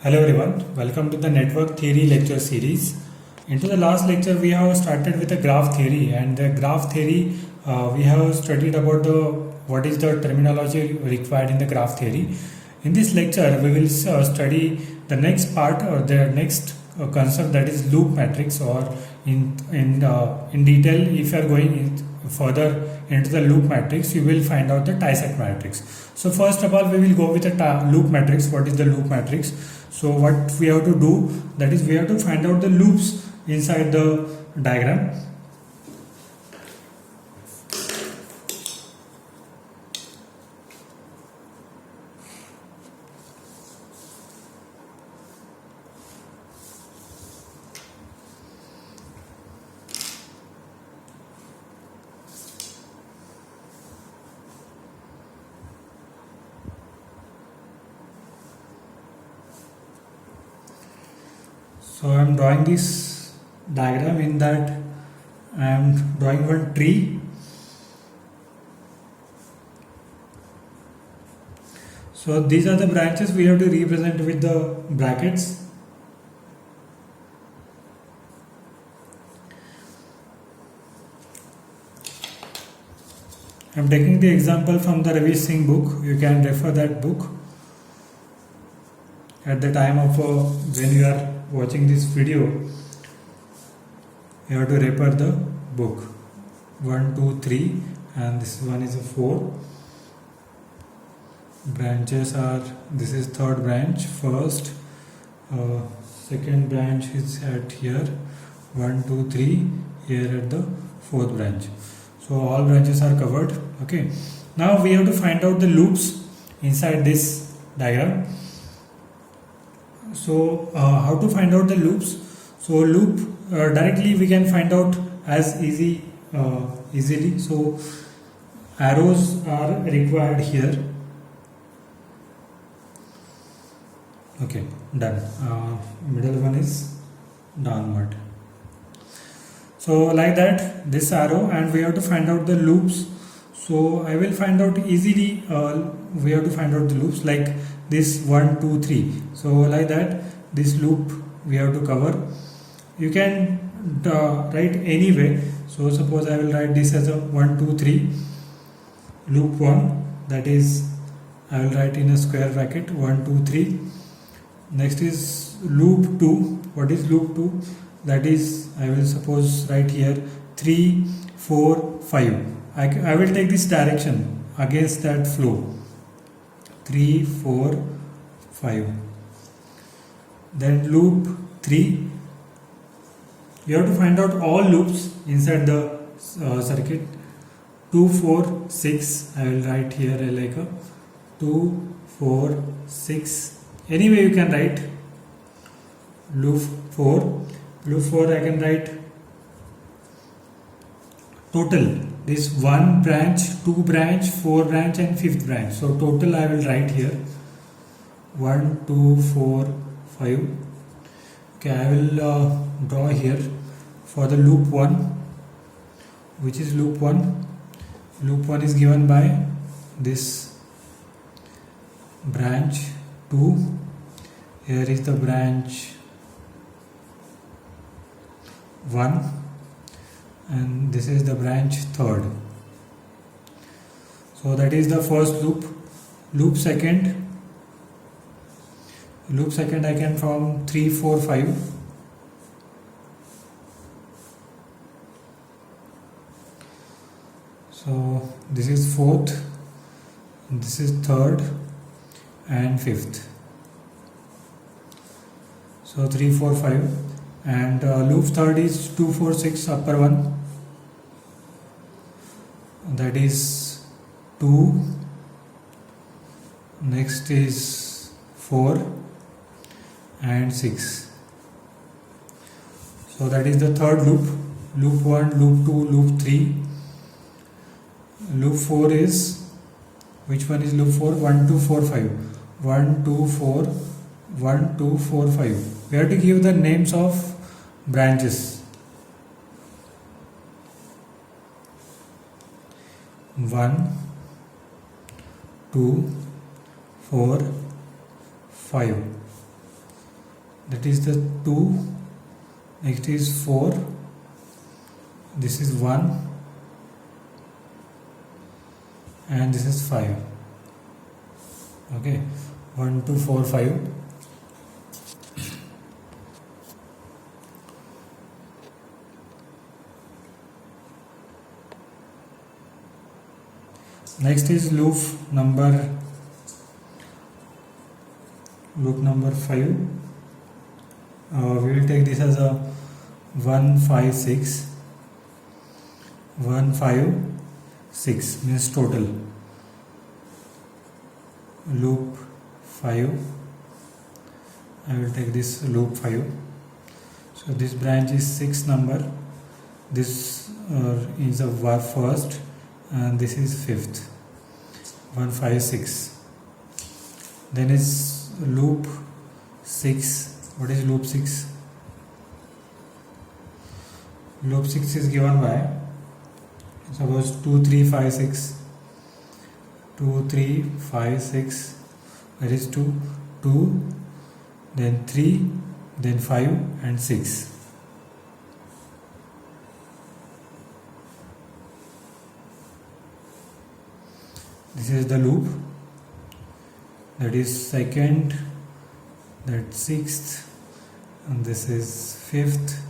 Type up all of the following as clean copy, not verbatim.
Hello everyone, welcome to the network theory lecture series. Into the last lecture we have started with the graph theory, and the graph theory we have studied about what is the terminology required in the graph theory. In this lecture we will study the next part or the next concept, that is loop matrix, or in detail if you are going further into the loop matrix you will find out the tie-set matrix. So first of all we will go with the loop matrix. What is the loop matrix? So what we have to do, that is we have to find out the loops inside the diagram. So I am drawing this diagram. In that I am drawing one tree. So these are the branches we have to represent with the brackets. I am taking the example from the Ravi Singh book. You can refer that book at the time of when you are watching this video. You have to refer the book 1, 2, 3, and this one is a 4. Branches are, this is third branch, first, second branch is at here, 1, 2, 3, here at the fourth branch. So all branches are covered. Okay, now we have to find out the loops inside this diagram. So how to find out the loops? So loop directly we can find out as easily. So arrows are required here. Okay, done. Middle one is downward. So like that, this arrow, and we have to find out the loops. So I will find out easily. We have to find out the loops like this 1, 2, 3. So like that, this loop we have to cover. You can write anyway. So suppose I will write this as a 1, 2, 3. Loop 1, that is I will write in a square bracket 1, 2, 3. Next is loop 2. What is loop 2? That is I will suppose write here 3, 4, 5. I will take this direction against that flow. 3, 4, 5. Then loop 3. You have to find out all loops inside the circuit. 2, 4, 6. I will write here like a 2, 4, 6. Anyway you can write loop 4. Loop 4 I can write total. This 1 branch, 2 branch, 4 branch and 5th branch. So total I will write here 1, 2, 4, 5. Okay, I will draw here for the loop 1, which is loop 1. Loop 1 is given by this branch 2. Here is the branch 1, and this is the branch 3rd. So that is the first loop. Loop second I can form 3, 4, 5. So this is 4th, this is 3rd and 5th. So 3, 4, 5. And loop 3rd is 2, 4, 6, upper one, that is 2. Next is 4 and 6. So that is the 3rd loop. Loop 1, loop 2, loop 3. Loop 4 is, which one is loop 4? 1, 2, 4, 5. 1, 2, 4, 1, 2, 4, 5. We have to give the names of branches. 1, 2, 4, 5. that is the 2, next is 4, this is 1, and this is 5. Okay, 1 2 4 5. Next is loop number 5. We will take this as a 1 5 6. 1 5 6 means total. Loop 5. I will take this loop 5. So this branch is 6 number. This is a first, and this is 5th. 1 5 6. Then is loop 6. What is loop 6? Loop 6 is given by, suppose 2 3 5 6. 2 3 5 6. Where is 2? 2, then 3, then 5 and 6. This is the loop. That is second, that 6th, and this is 5th,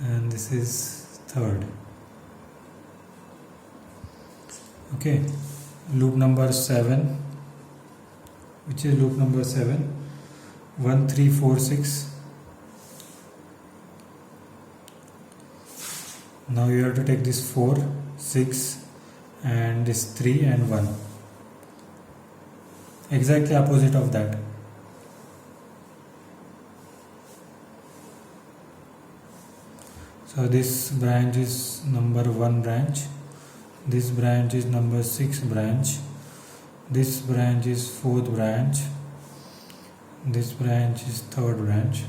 and this is 3rd. Okay, loop number 7. Which is loop number 7? 1 3 4 6. Now you have to take this 4 6 and this 3 and 1, exactly opposite of that. So this branch is number 1 branch, this branch is number 6 branch, this branch is 4th branch, this branch is 3rd branch.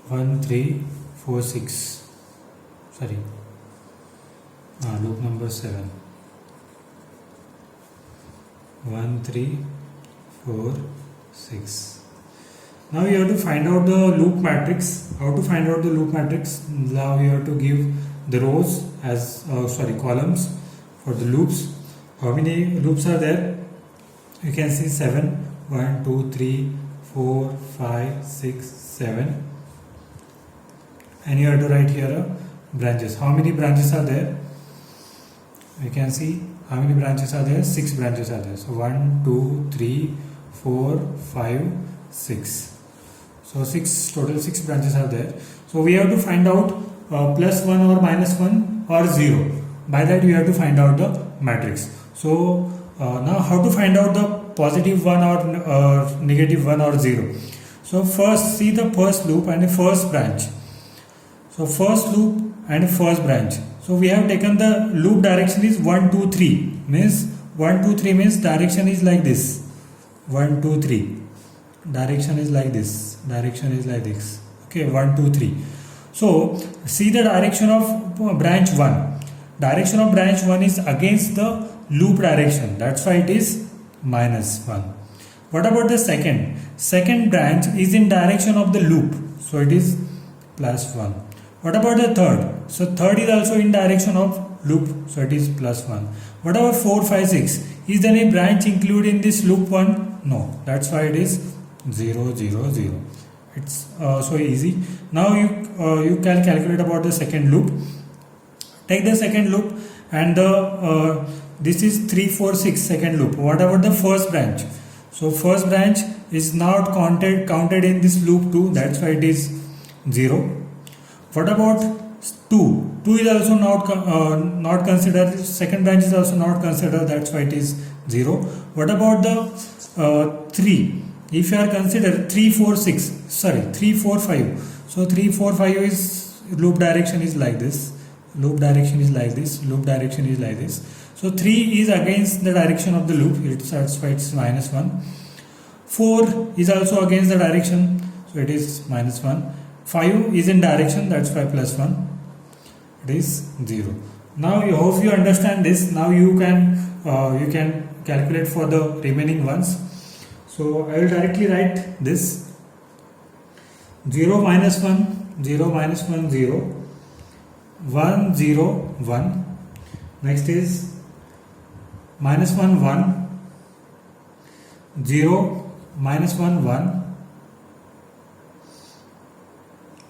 1 3 4 6. Sorry, loop number 7. 1 3 4 6. Now you have to find out the loop matrix. How to find out the loop matrix? Now you have to give the rows as columns for the loops. How many loops are there? You can see 7. 1 2 3 4 5 6 7. And you have to write here branches. How many branches are there? You can see how many branches are there? 6 branches are there. So 1 2 3 4 5 6. So total 6 branches are there. So we have to find out plus 1 or minus 1 or 0. By that you have to find out the matrix. So now how to find out the positive 1 or negative 1 or 0. So first see the first loop and the first branch. So first loop and first branch. So we have taken the loop direction is 1 2 3, means 1 2 3 means direction is like this. 1 2 3. Direction is like this. Direction is like this. Okay, 1 2 3. So see the direction of branch 1. Direction of branch 1 is against the loop direction. That's why it is minus 1. What about the second? Second branch is in direction of the loop. So it is plus 1. What about the third? So third is also in direction of loop. So it is plus 1. What about 4 5 6? Is there any branch included in this loop 1? No. That's why it is 0 0 0. It's so easy. Now you can calculate about the second loop. Take the second loop and the this is 3 4 6 second loop. What about the first branch? So first branch is not counted in this loop 2. That's why it is 0. What about 2? 2 is also not considered. Second branch is also not considered. That's why it is 0. What about the 3? If you are considered 3 4 6, sorry 3 4 5. So 3 4 5 is loop direction is like this. Loop direction is like this. Loop direction is like this. So 3 is against the direction of the loop. That's why it's minus 1. 4 is also against the direction. So it is minus 1. 5 is in direction. That's why plus 1. It is 0. Now I hope you understand this. Now you can calculate for the remaining ones. So I will directly write this 0 minus 1, 0 minus 1, 0, 1, 0, 1. Next is minus 1, 1, 0, minus 1, 1,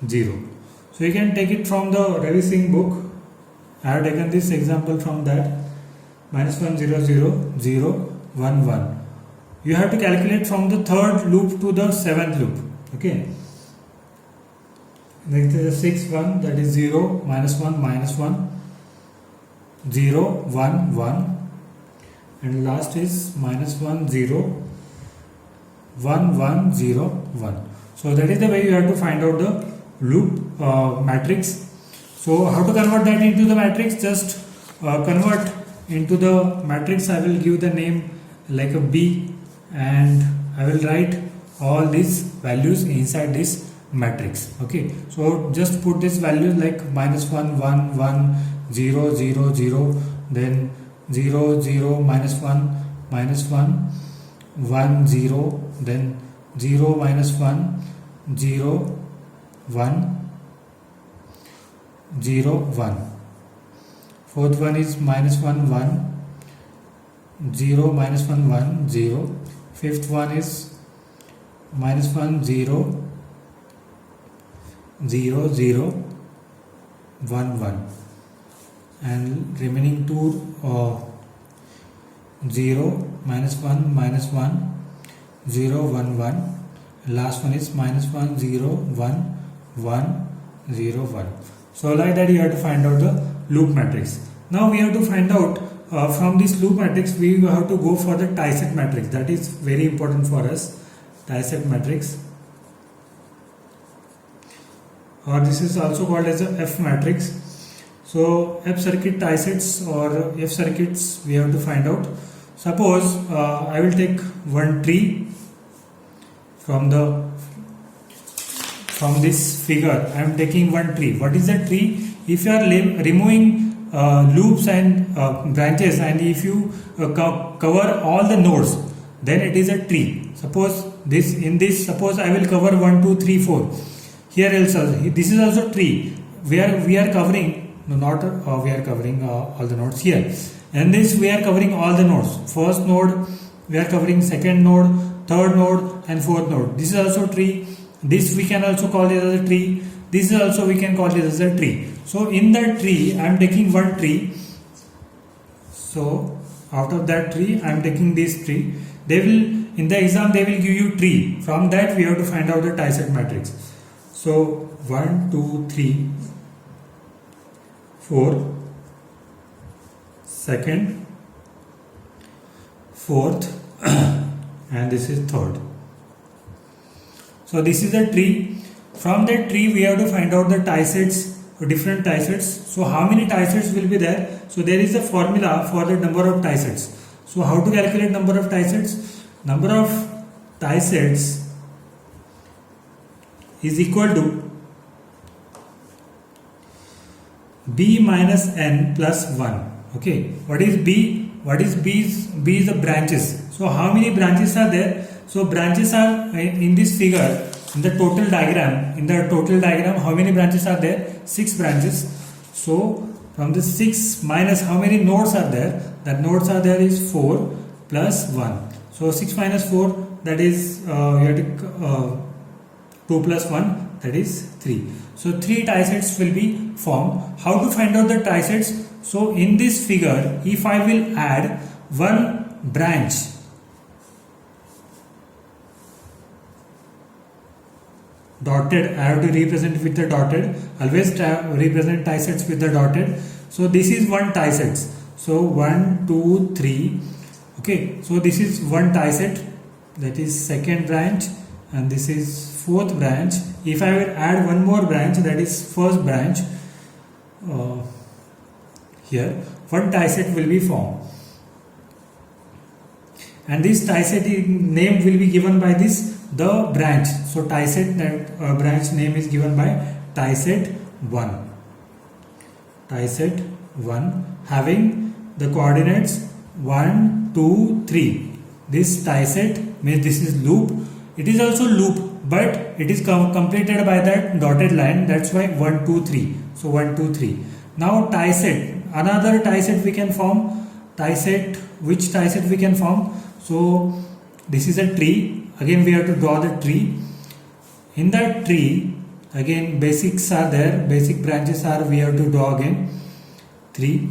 0. So you can take it from the Ravi Singh book. I have taken this example from that. Minus 1, 0, 0, 0, 1, 1. You have to calculate from the third loop to the seventh loop. Okay. Next is the sixth one, that is 0, minus 1, minus 1, 0, 1, 1. And last is minus 1, 0, 1, 1, 0, 1. So that is the way you have to find out the loop matrix. So how to convert that into the matrix? Just convert into the matrix. I will give the name like a B, and I will write all these values inside this matrix. Okay, so just put this value like minus 1, 1, 1, 0, 0, 0, then 0, 0, minus 1, minus 1, 1, 0, then 0, minus 1, 0, 1, 0, 1. Fourth one is minus 1, 1, 0, minus 1, 1, 0. Fifth one is minus 1, 0, 0, 0, 1, 1. And remaining two 0, minus 1, minus 1, 0, 1, 1. Last one is minus 1, 0, 1, 1, 0, 1. So like that you have to find out the loop matrix. Now we have to find out from this loop matrix we have to go for the tie-set matrix. That is very important for us. Tie-set matrix, or this is also called as a F matrix. So F circuit tie-sets or F circuits we have to find out. Suppose I will take one tree from this figure. I am taking one tree. What is a tree? If you are removing loops and branches, and if you cover all the nodes, then it is a tree. Suppose suppose I will cover 1, 2, 3, 4. Here also, this is also tree where we are covering, no, not we are covering all the nodes here. And this we are covering all the nodes. First node we are covering, second node, third node, and fourth node. This is also tree. This we can also call it as a tree. This is also we can call it as a tree. So in that tree I am taking one tree. So out of that tree I am taking this tree. They will, in the exam they will give you tree. From that we have to find out the tie-set matrix. So 1, 2, 3, 4, second, fourth, and this is third. So this is a tree. From that tree we have to find out the tie-sets, different tie-sets. So how many tie-sets will be there? So there is a formula for the number of tie-sets. So how to calculate number of tie-sets? Number of tie-sets is equal to B minus N plus 1. Okay, what is B? What is B? B is the branches. So how many branches are there? So branches are in this figure, in the total diagram. In the total diagram, how many branches are there? 6 branches. So from the 6 minus how many nodes are there? That nodes are there is 4 plus 1. So 6 minus 4, that is you have to 2 plus 1, that is 3. So 3 tie-sets will be formed. How to find out the tie-sets? So in this figure, if I will add one branch, dotted, I have to represent with the dotted. Always represent tie-sets with the dotted. So this is one tie-set. So 1, 2, 3. Okay, so this is one tie-set, that is second branch, and this is fourth branch. If I will add one more branch, that is first branch, here one tie-set will be formed, and this tie-set name will be given by this the branch. So tie-set, that branch name is given by tie-set 1. Tie-set 1 having the coordinates 1, 2, 3. this tie set means this is loop. It is also loop, but it is completed by that dotted line. That's why 1 2 3. So 1 2 3. Now tie set, another tie set we can form. Tie set, which tie set we can form? So this is a tree. Again we have to draw the tree. In that tree, again basics are there. Basic branches are, we have to draw again 3.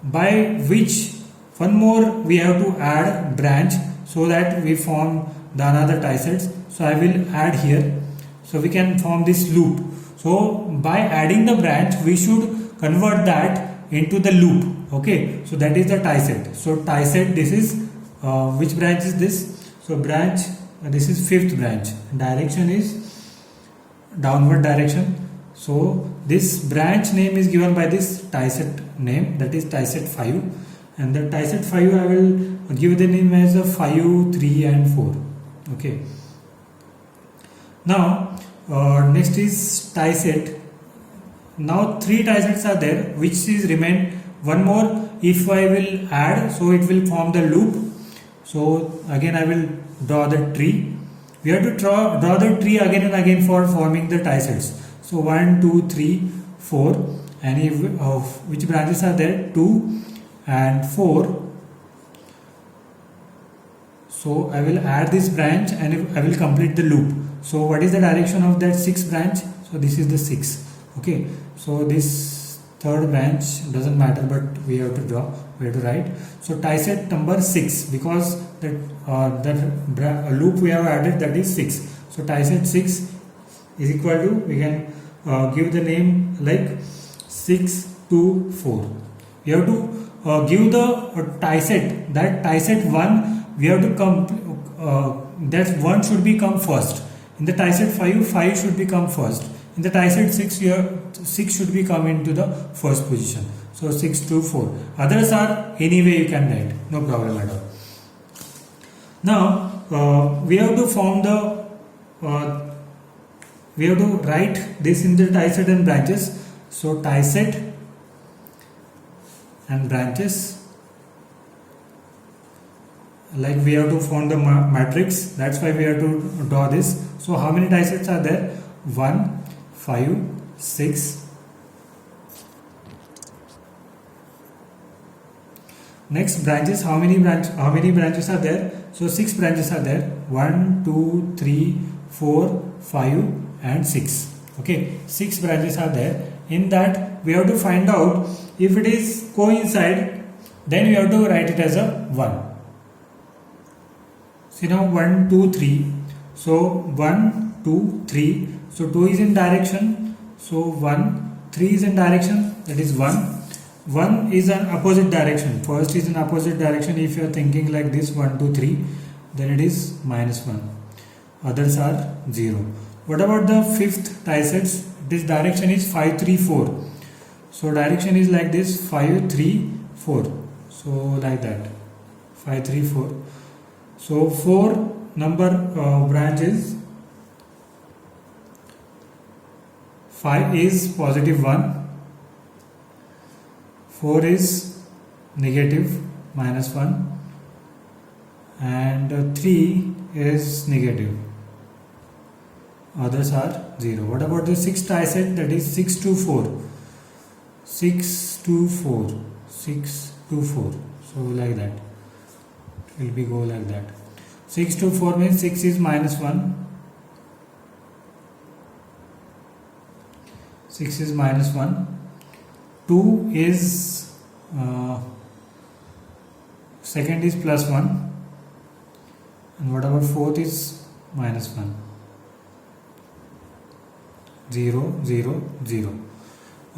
By which one more we have to add branch, so that we form the another tie sets. So I will add here, so we can form this loop. So by adding the branch, we should convert that into the loop. Okay, so that is the tie set. So tie set, this is which branch is this? So branch, this is 5th branch. Direction is downward direction. So this branch name is given by this tie set name, that is tie set 5, and the tie set 5 I will give the name as a 5 3 and 4. Okay, now next is tie set. Now 3 tie sets are there, which is remain. One more if I will add, so it will form the loop. So again I will draw the tree. We have to draw the tree again and again for forming the tie sets. So 1 2 3 4, and if, which branches are there? 2 and 4. So I will add this branch and I will complete the loop. So what is the direction of that 6th branch? So this is the 6. Okay, so this 3rd branch doesn't matter, but we have to draw, we have to write. So tie set number 6, because that loop we have added, that is 6. So tie set 6 is equal to, we can give the name like 6 2 4. We have to give the tie set, that tie set 1 we have to that 1 should be come first. In the tie set 5 should become first. In the tie set 6 here, 6 should be come into the first position. So 6 2 4. Others are anyway you can write, no problem at all. Now we have to form the we have to write this in the tie set and branches. So tie set and branches, like we have to form the matrix, that's why we have to draw this. So how many tie sets are there? 1 5 6. Next branches, how many branches are there? So 6 branches are there. 1 2 3 4 5 and 6. Okay, 6 branches are there. In that we have to find out if it is coincide, then we have to write it as a 1. See now 1 2 3. So 1 2 3. So 2 is in direction. So 1 3 is in direction, that is 1. 1 is an opposite direction. First is in opposite direction. If you are thinking like this 1 2 3, then it is -1. Others are 0. What about the 5th tie sets? This direction is 5 3 4. So direction is like this 5 3 4. So like that 5 3 4. So 4 number branches. 5 is positive 1. 4 is negative -1, and 3 is negative. Others are 0. What about the 6th tie set? That is 6 2 4. 6 2 4. 6 2 4. So like that. It will be go like that. 6 2 4 means 6 is -1. 6 is -1. 2 is second is +1, and what about 4th is -1. 0 0 0.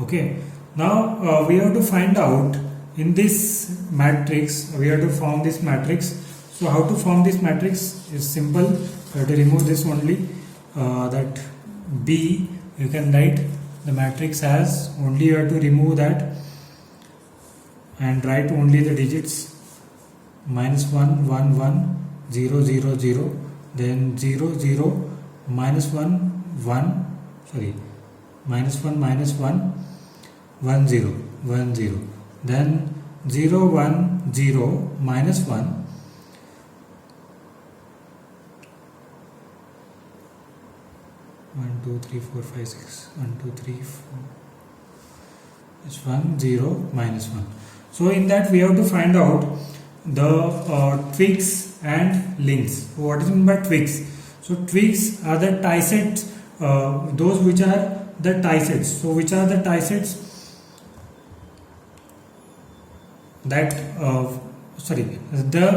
Okay, now we have to find out in this matrix, we have to form this matrix. So how to form this matrix is simple. You have to remove this only, that B you can write the matrix as, only you have to remove that and write only the digits -1 1 1 0 0 0, then 0 0 -1 1, sorry, -1 -1 1 0 1 0, then 0 1 0 -1 1 2 3 4 5 6 1 2 3 4 it's 1 0 minus 1. So in that we have to find out the twigs and links. So what is meant by twigs? So twigs are the tie sets, those which are the tie sets. So which are the tie sets that the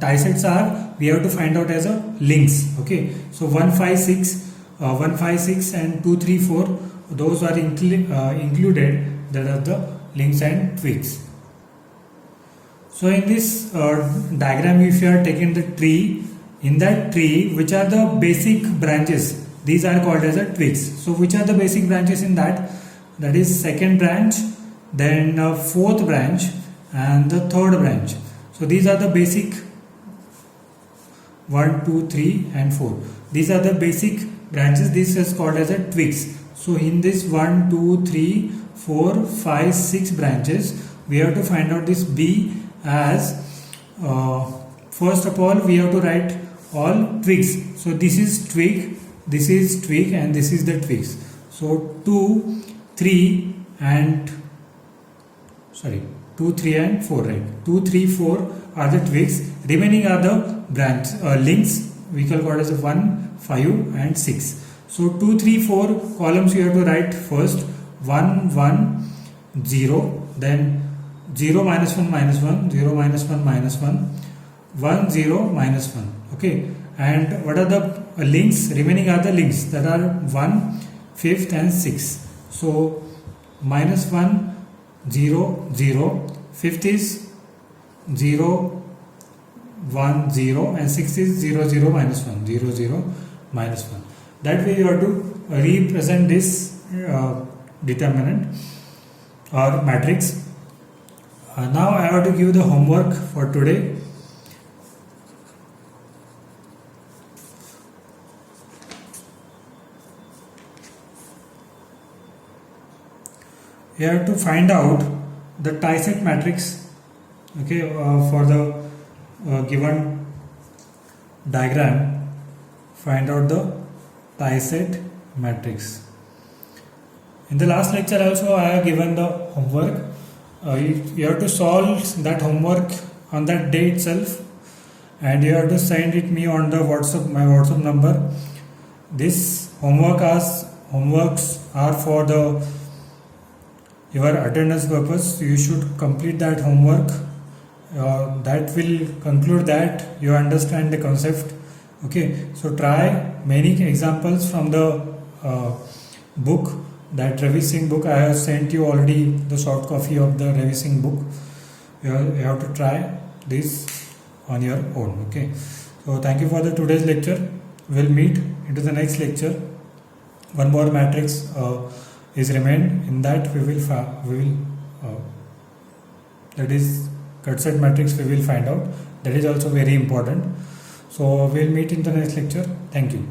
tie sets are, we have to find out as a links. Okay, so 156 and 234, those are included, that are the links and twigs. So in this diagram, if you are taking the tree, in that tree, which are the basic branches, these are called as a twigs. So which are the basic branches in that? That is second branch, then fourth branch and the third branch. So these are the basic 1 2 3 and 4. These are the basic branches. This is called as a twigs. So in this 1 2 3 4 5 6 branches, we have to find out this B as first of all we have to write all twigs. So this is twig, and this is the twigs. So 2 3 and 4, right? 2 3 4 are the twigs, remaining are the branch links. We can call it as 1 5 and 6. So 2 3 4 columns you have to write first 1 1 0, then 0 minus 1 minus 1, 0 minus 1 minus 1, 1 0 minus 1. Okay, and what are the links? Remaining are the links that are 1 5th and 6. So minus 1 0 0, 5th is 0 1 0 and 6 is 0 0 minus 1, 0 0 minus 1. That way you have to represent this determinant or matrix. Now I have to give the homework for today. You have to find out the tie set matrix, okay, for the given diagram. Find out the tie set matrix. In the last lecture also I have given the homework. You have to solve that homework on that day itself, and you have to send it me on the WhatsApp, my WhatsApp number. This homeworks are for the your attendance purpose. You should complete that homework. That will conclude that you understand the concept. Okay, so try many examples from the book, that Ravi Singh book. I have sent you already the soft copy of the Ravi Singh book. You have to try this on your own. Okay, so thank you for the today's lecture. We'll meet into the next lecture. One more matrix is remained. In that we will that is cut set matrix we will find out. That is also very important. So we'll meet in the next lecture. Thank you.